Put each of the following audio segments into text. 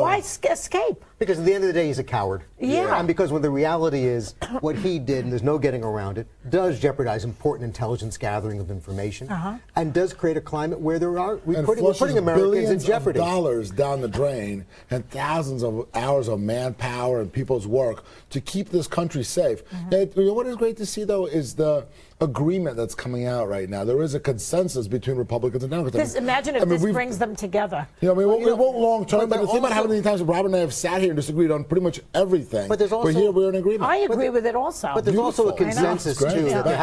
Why escape? Because at the end of the day, he's a coward. Yeah. And because when the reality is what he did, and there's no getting around it, does jeopardize important intelligence gathering of information, and does create a climate where we're putting Americans in jeopardy. Of dollars down the drain and thousands of hours of manpower and people's work to keep this country safe. And, you know, what is great to see, though, is the agreement that's coming out right now. There is a consensus between Republicans and Democrats. Imagine if this brings them together. You know, I mean, we won't long term, but think about how many times Robert and I have sat here and disagreed on pretty much everything. But there's also, here we're in agreement. I agree with it also. But there's also a consensus too that there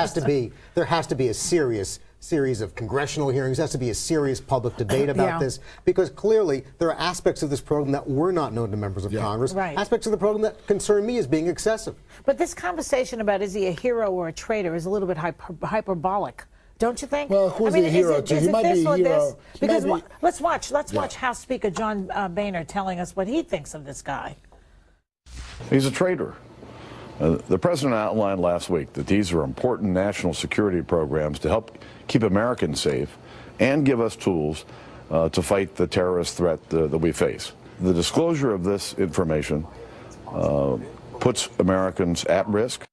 has to be a serious series of congressional hearings. There has to be a serious public debate about this, because clearly there are aspects of this program that were not known to members of Congress. Aspects of the program that concern me as being excessive. But this conversation about is he a hero or a traitor is a little bit hyperbolic. Don't you think? Well, who's he a hero to? He might be a hero. Because let's watch House Speaker John Boehner telling us what he thinks of this guy. He's a traitor. The president outlined last week that these are important national security programs to help keep Americans safe and give us tools to fight the terrorist threat that we face. The disclosure of this information puts Americans at risk.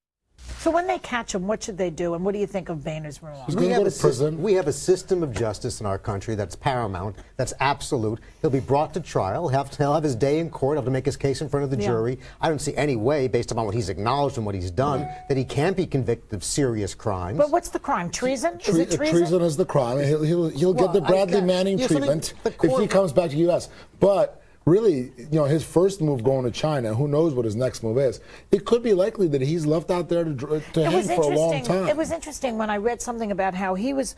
So when they catch him, what should they do, and what do you think of Boehner's ruling? He's going to go to prison. We have a system of justice in our country that's paramount, that's absolute. He'll be brought to trial. He'll have his day in court. He'll have to make his case in front of the jury. I don't see any way, based upon what he's acknowledged and what he's done, that he can't be convicted of serious crimes. But what's the crime? Treason? Is it treason? Treason is the crime. He'll get the Bradley Manning treatment if he comes back to the U.S. But really, you know, his first move going to China, who knows what his next move is. It could be likely that he's left out there to hang for a long time. It was interesting when I read something about how he was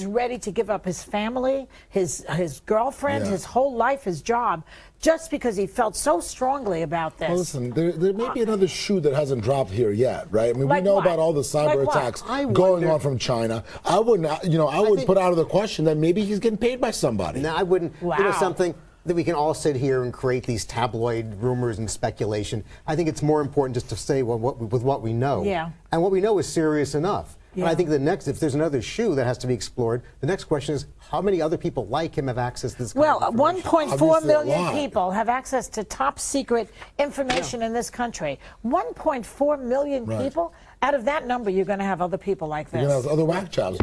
ready to give up his family, his girlfriend, his whole life, his job, just because he felt so strongly about this. Well, listen, there may be another shoe that hasn't dropped here yet, right? I mean, like we know what? about all the cyber attacks going on from China. I wouldn't, you know, I would put out of the question that maybe he's getting paid by somebody. No, I wouldn't. Wow. You know something? That we can all sit here and create these tabloid rumors and speculation. I think it's more important just to say with what we know. Yeah. And what we know is serious enough. Yeah. And I think if there's another shoe that has to be explored, the next question is how many other people like him have access to this kind of information? 1.4 million people have access to top secret information in this country. 1.4 million people? Out of that number, you're going to have other people like this. You're going to have other whack jobs.